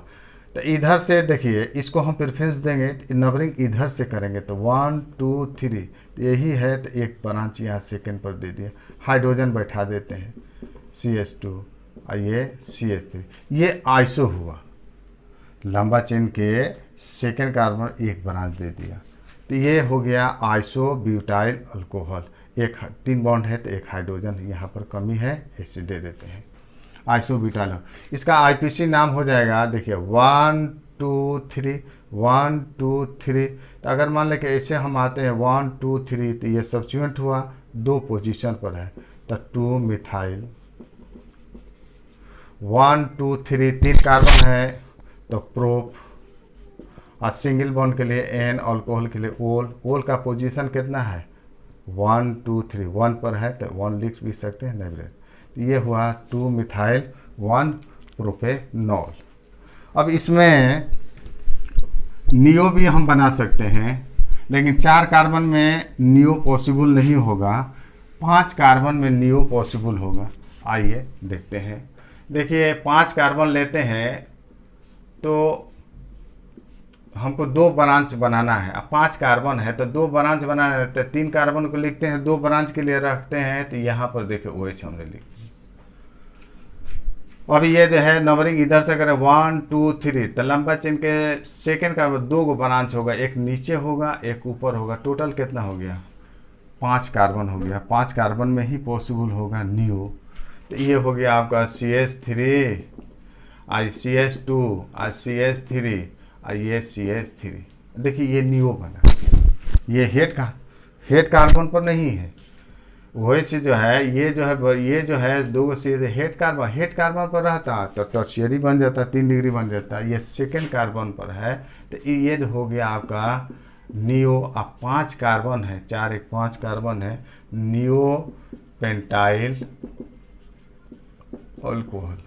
तो इधर से देखिए इसको हम प्रेफरेंस देंगे, नंबरिंग इधर से करेंगे तो 1 2 3 यही है, तो एक ब्रांच यहाँ सेकेंड पर दे दिया, हाइड्रोजन बैठा देते हैं CH2 और ये CH3, ये आइसो हुआ, लंबा चेन के सेकेंड कार्बन एक ब्रांच दे दिया, तो ये हो गया आइसो ब्यूटाइल अल्कोहल। एक 3 बॉन्ड है तो एक हाइड्रोजन यहाँ पर कमी है, ऐसे दे देते हैं आइसो ब्यूटाइल। इसका IPC नाम हो जाएगा, देखिए 1 2 3 1 2 3। तो अगर मान लें कि ऐसे हम आते हैं 1 2 3 तो ये सब्स्टिट्यूएंट हुआ, 2 पोजीशन पर है तो 2 मिथाइल। 1 2 3 3 कार्बन है तो प्रोप, और सिंगल बॉन्ड के लिए N, अल्कोहल के लिए ओल। ओल का पोजीशन कितना है 1 2 3, 1 पर है तो 1 लिख भी सकते हैं, नहीं। ये हुआ 2 मिथाइल 1 प्रोपेनॉल। अब इसमें नियो भी हम बना सकते हैं, लेकिन 4 कार्बन में नियो पॉसिबल नहीं होगा, 5 कार्बन में नियो पॉसिबल होगा। आइए देखते हैं। देखिए 5 कार्बन लेते हैं तो हमको 2 ब्रांच बनाना है। अब 5 कार्बन है तो 2 ब्रांच बनाना है, तो 3 कार्बन को लिखते हैं, 2 ब्रांच के लिए रखते हैं, तो यहाँ पर देखिए OH हमने लिख दिया। अब ये जो है नंबरिंग इधर से करें 1 2 3, तो लंबा चेन के सेकेंड कार्बन 2 ब्रांच होगा, एक नीचे होगा एक ऊपर होगा, टोटल कितना हो गया 5 कार्बन हो गया। 5 कार्बन में ही पॉसिबल होगा नियो। तो ये हो गया आपका CH3 और CH2 और CH3 और ये CH3। देखिए ये नियो बना, ये हेड कार्बन पर नहीं है, वही चीज जो है ये जो है 2 से हेड कार्बन पर रहता तो टर्शियरी बन जाता, 3 डिग्री बन जाता। ये सेकेंड कार्बन पर है तो ये जो हो गया आपका नियो। अब 5 कार्बन है, 4 1 5 कार्बन है, नियो पेंटाइल अल्कोहल।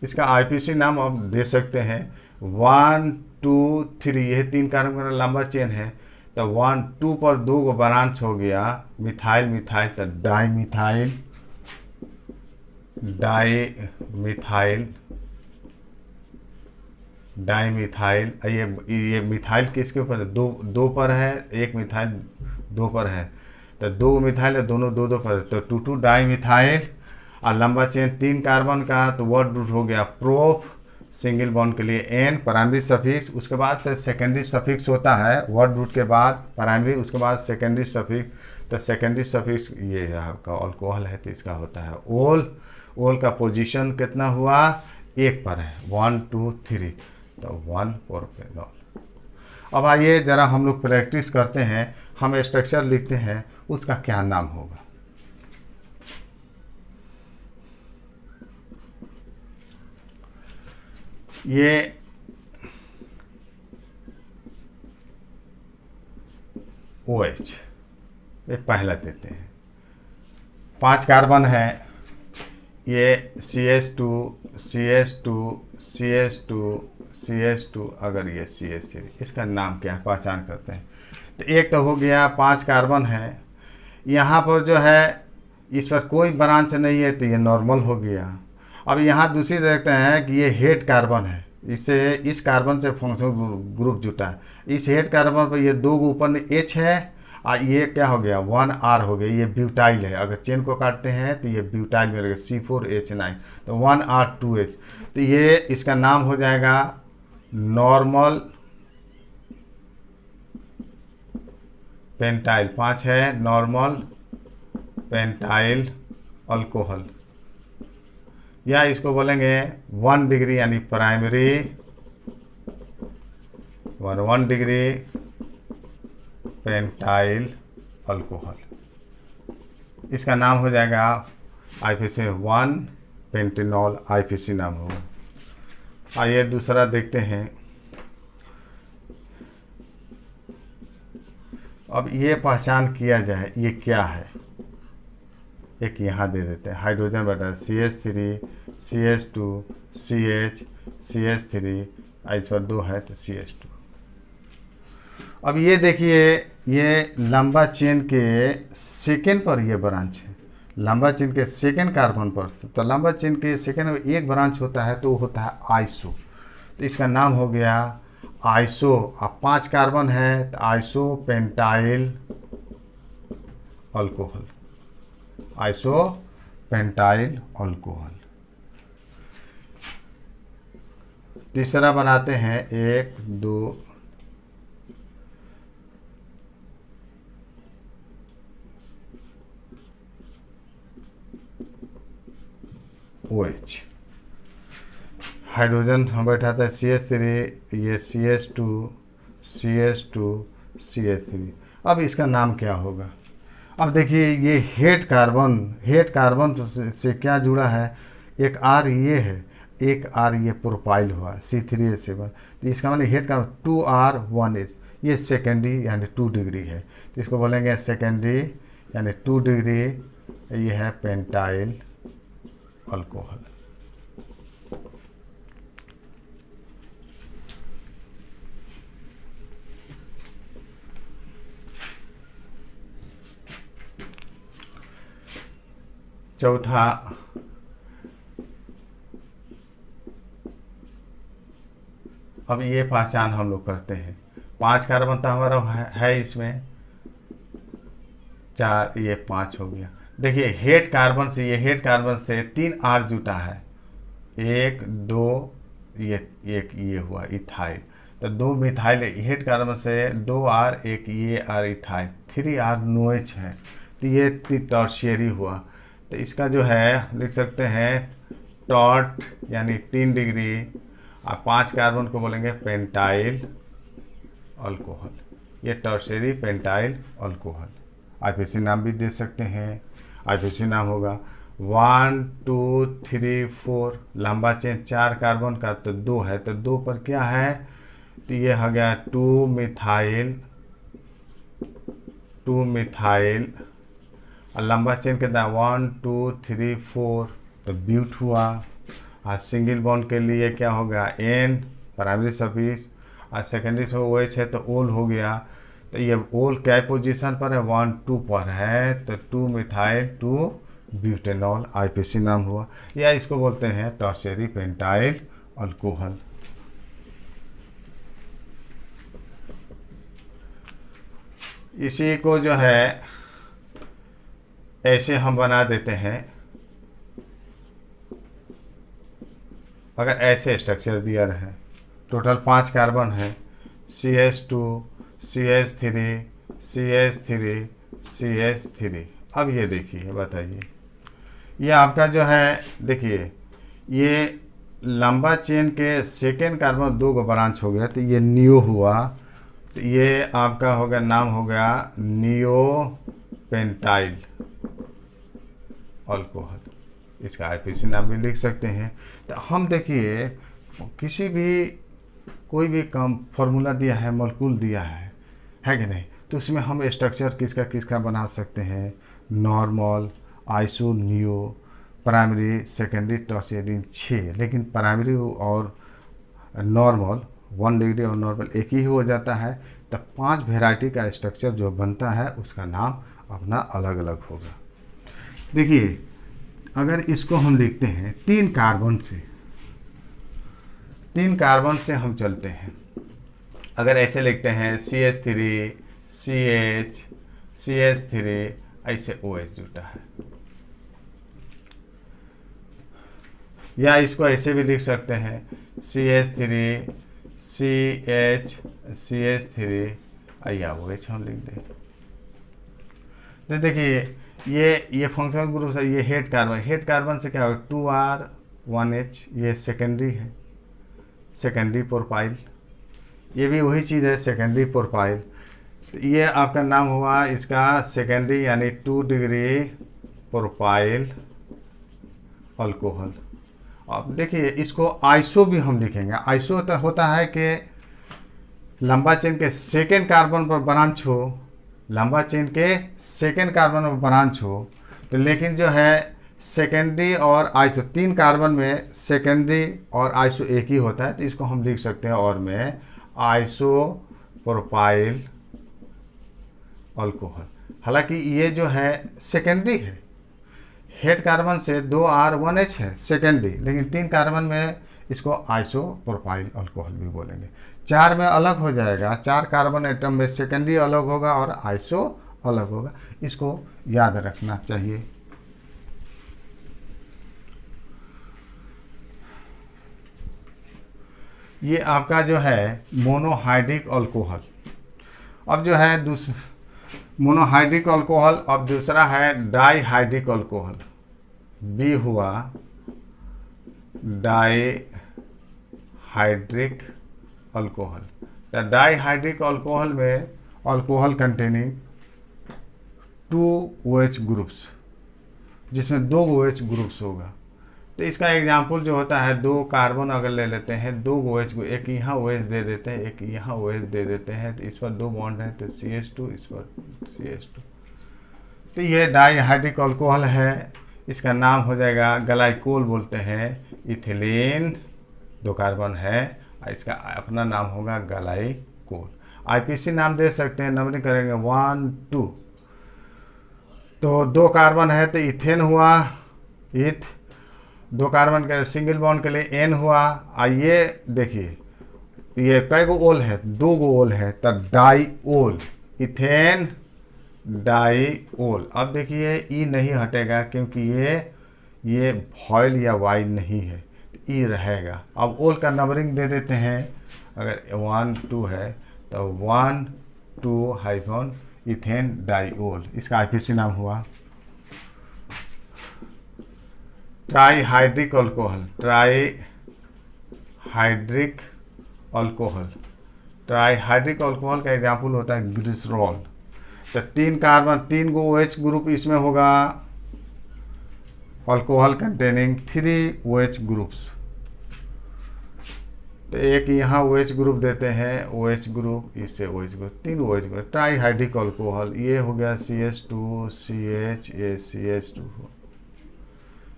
इसका IPC नाम आप दे सकते हैं 1 2 3, यह 3 कार्बन का लंबा चेन है, तो 1 2 पर 2 ब्रांच हो गया मिथाइल मिथाइल, तो डाईमिथाइल। ये मिथाइल किसके ऊपर है, 2 पर है, एक मिथाइल 2 पर है, तो 2 मिथाइल है, दोनों 2 पर, तो 2 2 डाईमिथाइल। और लंबा चेन 3 कार्बन का तो वर्ड रूट हो गया प्रोप, सिंगल बॉन्ड के लिए N प्राइमरी सफिक्स, उसके बाद से सेकेंडरी सफिक्स होता है, वर्ड रूट के बाद प्राइमरी, उसके बाद सेकेंडरी सफिक्स। तो सेकेंडरी सफिक्स ये है आपका अल्कोहल है, तो इसका होता है ओल। ओल का पोजीशन कितना हुआ, 1 पर है, 1 2 3, तो 1 प्रोपेनॉल। अब आइए ज़रा हम लोग प्रैक्टिस करते हैं, हम स्ट्रक्चर लिखते हैं, उसका क्या नाम होगा। ये OH ये पहला देते हैं, 5 कार्बन है, ये CH2 CH2 CH2 CH2, अगर ये CH3, इसका नाम क्या है पहचान करते हैं। तो एक तो हो गया 5 कार्बन है, यहाँ पर जो है इस पर कोई ब्रांच नहीं है तो ये नॉर्मल हो गया। अब यहाँ दूसरी देखते हैं कि ये हेड कार्बन है, इससे इस कार्बन से फंक्शनल ग्रुप जुटा है, इस हेड कार्बन पर ये 2 ऊपर में H है और ये क्या हो गया 1R हो गया, ये ब्यूटाइल है। अगर चेन को काटते हैं तो ये ब्यूटाइल मिलेगा C4H9, तो 1R2H। तो ये इसका नाम हो जाएगा नॉर्मल पेंटाइल। 5 है नॉर्मल पेंटाइल अल्कोहल, या इसको बोलेंगे 1 डिग्री यानी प्राइमरी 1 डिग्री पेंटाइल अल्कोहल। इसका नाम हो जाएगा आईपीसी 1 पेंटेनॉल, आईपीसी नाम होगा। आइए दूसरा देखते हैं। अब ये पहचान किया जाए ये क्या है। एक यहाँ दे देते हैं हाइड्रोजन बटा CH3 CH2 CH CH3, इस पर 2 है तो CH2। अब ये देखिए ये लंबा चेन के सेकेंड पर ये ब्रांच है, लंबा चेन के सेकेंड कार्बन पर। तो लंबा चेन के सेकेंड में एक ब्रांच होता है तो वो होता है आइसो, तो इसका नाम हो गया आइसो। अब 5 कार्बन है तो iso pentyl alcohol, iso pentyl alcohol. तीसरा बनाते हैं 1 2 OH, हाइड्रोजन हम बैठाते हैं CH3, ये CH2 CH2 CH3। अब इसका नाम क्या होगा। अब देखिए ये हेड कार्बन से क्या जुड़ा है, एक R ये है, एक R ये प्रोपाइल हुआ C3H7, तो इसका मतलब हेड कार्बन 2R1H, ये सेकेंडरी यानी 2 डिग्री है, तो इसको बोलेंगे सेकेंडरी यानी 2 डिग्री, ये है पेंटाइल अल्कोहल। चौथा अब ये पहचान हम लोग करते हैं। 5 कार्बन तो हमारा है इसमें, 4 ये 5 हो गया। देखिए हेड कार्बन से 3 R जुटा है, 1 2 ये एक ये हुआ इथाइल, तो 2 मिथाइल। हेड कार्बन से 2 R, एक ये R इथाइल, 3 R NOH है, तो ये टर्शियरी हुआ। तो इसका जो है लिख सकते हैं टॉट यानी 3 डिग्री, और 5 कार्बन को बोलेंगे पेंटाइल अल्कोहल, ये टर्शियरी पेंटाइल अल्कोहल। आईपीसी नाम भी दे सकते हैं, आईपीसी नाम होगा 1 2 3 4, लंबा चेन 4 कार्बन का तो 2 है, तो 2 पर क्या है, तो ये हो गया 2 मिथाइल, और लंबा चेन के दाएं 1 2 3 4, तो ब्यूट हुआ। और सिंगल बॉन्ड के लिए क्या होगा N प्राइमरी सफिक्स, और सेकेंडरी से OH है तो ओल हो गया। तो ये ओल क्या पोजीशन पर है, 1 2 पर है, तो 2 मिथाइल 2 ब्यूटेनॉल, आईपीसी नाम हुआ, या इसको बोलते हैं टर्शियरी पेंटाइल अल्कोहल। इसी को जो है ऐसे हम बना देते हैं। अगर ऐसे स्ट्रक्चर दिया रहे, टोटल 5 कार्बन है, CH2 CH3 CH3 CH3। अब ये देखिए बताइए, ये आपका जो है देखिए ये लंबा चेन के सेकेंड कार्बन 2 को ब्रांच हो गया, तो ये नियो हुआ, तो ये आपका हो गया नाम हो गया नियो पेंटाइल अल्कोहल, इसका आईपीसी नाम भी लिख सकते हैं। तो हम देखिए किसी भी कोई भी काम फॉर्मूला दिया है, मॉलिक्यूल दिया है कि नहीं, तो उसमें हम स्ट्रक्चर किसका किसका बना सकते हैं, normal iso neo primary secondary tertiary 6, लेकिन प्राइमरी और नॉर्मल 1 डिग्री और नॉर्मल एक ही हो जाता है। तो 5 वेराइटी का स्ट्रक्चर जो बनता है उसका नाम अपना अलग अलग होगा। देखिए अगर इसको हम लिखते हैं 3 कार्बन से हम चलते हैं, अगर ऐसे लिखते हैं CH3 CH CH3, ऐसे OH जुटा है। या इसको ऐसे भी लिख सकते हैं CH3 CH3 या OH हम लिख दें। तो देखिए ये फंक्शनल ग्रुप है, ये हेड कार्बन से क्या होगा 2R1H, ये सेकेंडरी है, सेकेंडरी प्रोपाइल, ये भी वही चीज़ है सेकेंडरी प्रोपाइल। तो ये आपका नाम हुआ इसका सेकेंडरी यानी 2 डिग्री प्रोपाइल अल्कोहल। अब देखिए इसको आइसो भी हम लिखेंगे। आइसो होता है कि लंबा चेन के सेकेंड कार्बन पर ब्रांच हो, लंबा चेन के सेकेंड कार्बन पर ब्रांच हो, तो लेकिन जो है सेकेंडरी और आइसो 3 कार्बन में सेकेंडरी और आइसो एक ही होता है, तो इसको हम लिख सकते हैं और में आइसो प्रोपाइल अल्कोहल। हालांकि ये जो है सेकेंडरी है, हेड कार्बन से 2R1H है सेकेंडरी, लेकिन 3 कार्बन में इसको आइसो प्रोपाइल अल्कोहल भी बोलेंगे। 4 में अलग हो जाएगा, 4 कार्बन एटम में सेकेंडरी अलग होगा और आइसो अलग होगा, इसको याद रखना चाहिए। ये आपका जो है मोनोहाइड्रिक अल्कोहल। अब जो है मोनोहाइड्रिक अल्कोहल, अब दूसरा है डाईहाइड्रिक अल्कोहल। बी हुआ डाईहाइड्रिक अल्कोहल। तो डाईहाइड्रिक अल्कोहल में अल्कोहल कंटेनिंग 2 OH ग्रुप्स, जिसमें 2 OH ग्रुप्स होगा। तो इसका एग्जाम्पल जो होता है 2 कार्बन अगर ले लेते हैं, 2 OH, एक यहाँ OH दे देते हैं, एक यहाँ OH दे देते हैं, तो इस पर 2 बॉन्ड है तो CH2, इस पर CH2। तो ये डाईहाइड्रिक अल्कोहल है, इसका नाम हो जाएगा ग्लाइकोल बोलते हैं। इथिलीन 2 कार्बन है, इसका अपना नाम होगा ग्लाइकोल। IPC नाम दे सकते हैं, नंबरिंग करेंगे 1 2। तो 2 कार्बन है तो इथेन हुआ, इथ 2 कार्बन के सिंगल बॉन्ड के लिए N हुआ। आइए देखिए ये कई गो ओल है, 2 गो ओल है, तो डाईओल, इथेन डाईओल। अब देखिए ई नहीं हटेगा क्योंकि ये वॉइल या वाई नहीं है, ई रहेगा। अब ओल का नंबरिंग दे देते हैं, अगर 1 2 है तो 1 2 हाइफन इथेन डाईओल, इसका IPC नाम हुआ trihydric alcohol. Trihydric alcohol, trihydric alcohol का एग्जाम्पल होता है ग्लिसरॉल। तो 3 कार्बन, 3 गो OH ग्रुप इसमें होगा, अल्कोहल कंटेनिंग 3 OH ग्रुप्स। तो एक यहाँ OH ग्रुप देते हैं, OH ग्रुप, इससे OH group, 3 OH group, trihydric alcohol. ये हो गया CH2 CH, ये CH2 हो,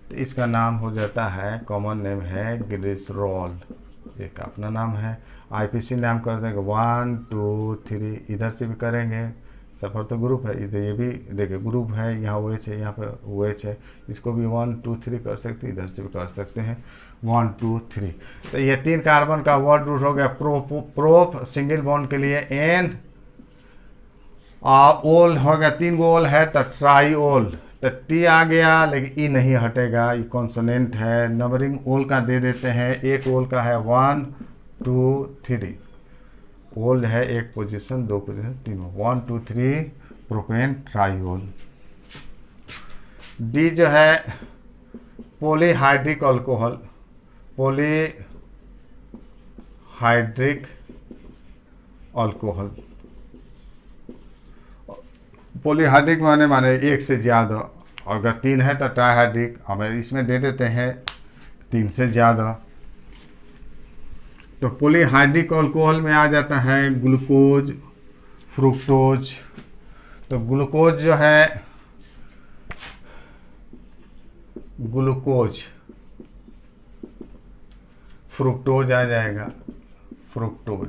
तो इसका नाम हो जाता है, कॉमन नेम है ग्लिसरॉल, एक अपना नाम है। IPC नाम कर देंगे 1 2 3, इधर से भी करेंगे, सफ़र तो ग्रुप है, इधर ये भी देखिए ग्रुप है, यहाँ OH है, यहाँ पर OH है, इसको भी 1 2 3 कर सकते हैं, इधर से भी कर सकते हैं 1 2 3। तो ये 3 कार्बन का वर्ड रूट हो गया प्रोप, सिंगल बॉन्ड के लिए N, ओल हो गया, 3 गो ओल है तो ट्राईओल, तो T आ गया, लेकिन ई नहीं हटेगा, ये कॉन्सोनेंट है। नंबरिंग ओल का दे देते हैं, एक ओल का है 1 2 3, ओल है 1 पोजीशन 2 पोजीशन 3, 1 2 3 प्रोपेन ट्राईओल। डी जो है polyhydric alcohol, polyhydric alcohol. Polyhydric माने एक से ज़्यादा, अगर 3 है तो ट्राईहाइड्रिक, हमें इसमें दे देते हैं 3 से ज़्यादा। तो पॉलीहाइड्रिक अल्कोहल में आ जाता है ग्लूकोज, फ्रुक्टोज। तो ग्लूकोज जो है, ग्लूकोज, फ्रुक्टोज आ जाएगा, फ्रुक्टोज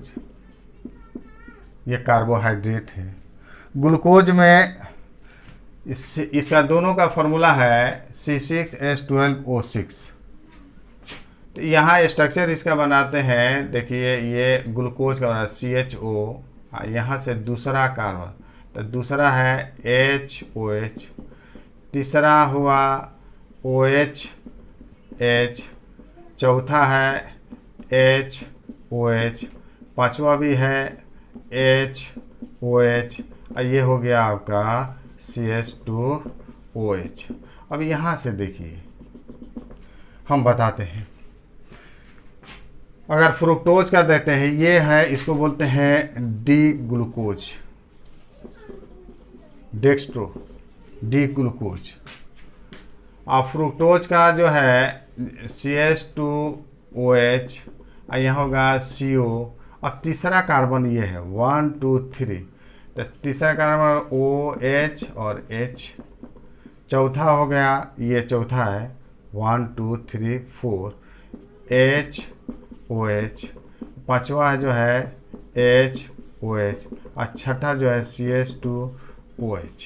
ये कार्बोहाइड्रेट है। ग्लूकोज में इसका दोनों का फॉर्मूला है C6H12O6। तो यहाँ स्ट्रक्चर इसका बनाते हैं, देखिए ये ग्लूकोज का बना CHO, यहाँ से दूसरा कार्बन, तो दूसरा है HOH, तीसरा हुआ OH, चौथा है HOH, पांचवा भी है HOH, ये हो गया आपका CH2OH। अब यहाँ से देखिए हम बताते हैं, अगर फ्रुक्टोज का देते हैं, ये है, इसको बोलते हैं D glucose, dextro D glucose. और फ्रुक्टोज का जो है CH2OH, यहाँ होगा CO। अब तीसरा कार्बन ये है 1 2 3, तो तीसरा कार्बन OH और H। चौथा हो गया, ये चौथा है 1 2 3 4 HOH। पांचवा जो है HOH और छठा जो है CH2OH।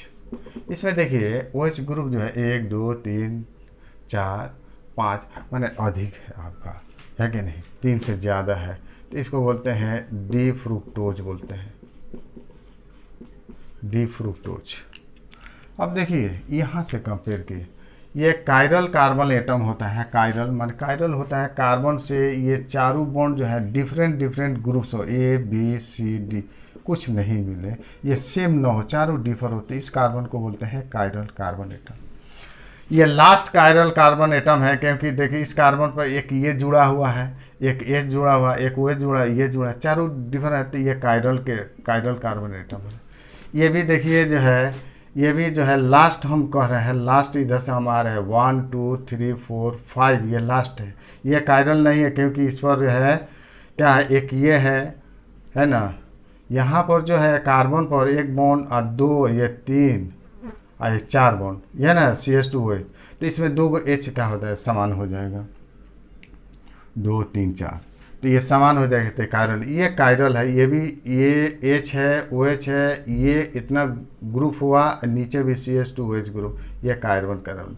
इसमें देखिए OH ग्रुप जो है 1 2 3 4 5, माने अधिक है आपका, है कि नहीं, 3 से ज़्यादा है, तो इसको बोलते हैं डी फ्रुक्टोज बोलते हैं, डी फ्रुक्टोज। अब देखिए यहाँ से कंपेयर किए, ये कायरल कार्बन एटम होता है। कायरल मान कायरल होता है कार्बन से ये चारों बॉन्ड जो है डिफरेंट ग्रुप्स हो, ABCD कुछ नहीं मिले, ये सेम ना हो, चारों डिफर होते, इस कार्बन को बोलते हैं कायरल कार्बन एटम। ये लास्ट कायरल कार्बन एटम है, क्योंकि देखिए इस कार्बन पर एक ये जुड़ा हुआ है, एक H जुड़ा हुआ, एक OH जुड़ा, ये जुड़ा, चारों डिफरेंट, ये कायरल कार्बन एटम है। ये भी देखिए जो है, ये भी जो है लास्ट हम कह रहे हैं, लास्ट इधर से हम आ रहे हैं 1 2 3 4 5, ये लास्ट है, ये कायरल नहीं है, क्योंकि इस पर जो है क्या है, एक ये है ना, यहाँ पर जो है कार्बन पर एक बॉन्ड और 2, ये 3 और ये 4 बॉन्ड, ये ना CH2OH, तो इसमें 2 H क्या होता है, समान हो जाएगा, 2 3 4, तो ये समान हो जाएगा, तो कायरल, ये कायरल है। ये भी ये H है, OH है, ये इतना ग्रुप हुआ, नीचे भी CH2OH ग्रुप, ये कार्बन कार्बन।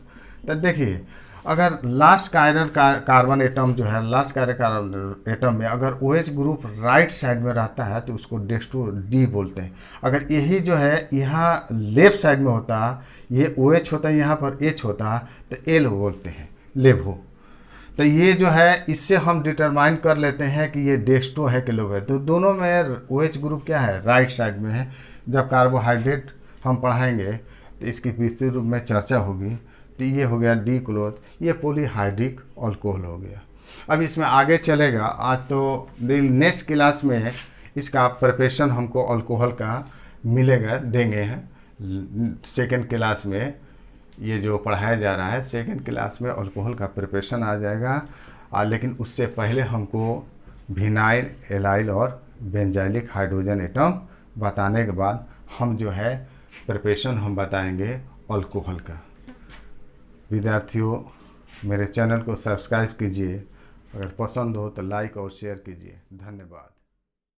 तो देखिए अगर लास्ट कायरल कार्बन एटम जो है, लास्ट कायरल कार्बन एटम में अगर OH ग्रुप राइट साइड में रहता है तो उसको डेक्स्ट्रो डी बोलते हैं। अगर यही जो है यहाँ लेफ्ट साइड में होता, ये OH होता है, यहाँ पर H होता, तो L बोलते हैं, लेवो। तो ये जो है, इससे हम डिटरमाइन कर लेते हैं कि ये डेक्स्ट्रो है कि लोव है। तो दोनों में OH ग्रुप क्या है, राइट साइड में है। जब कार्बोहाइड्रेट हम पढ़ाएंगे तो इसकी विस्तृत रूप में चर्चा होगी। तो ये हो गया डी क्लोज, ये पॉलीहाइड्रिक अल्कोहल हो गया। अब इसमें आगे चलेगा, आज तो नेक्स्ट क्लास में इसका प्रिपरेशन हमको अल्कोहल का मिलेगा, देंगे हैं सेकेंड क्लास में। ये जो पढ़ाया जा रहा है सेकेंड क्लास में अल्कोहल का प्रिपरेशन आ जाएगा। लेकिन उससे पहले हमको विनाइल, एलाइल और बेंजाइलिक हाइड्रोजन एटम बताने के बाद हम जो है प्रिपरेशन हम बताएंगे अल्कोहल का। विद्यार्थियों, मेरे चैनल को सब्सक्राइब कीजिए, अगर पसंद हो तो लाइक और शेयर कीजिए। धन्यवाद।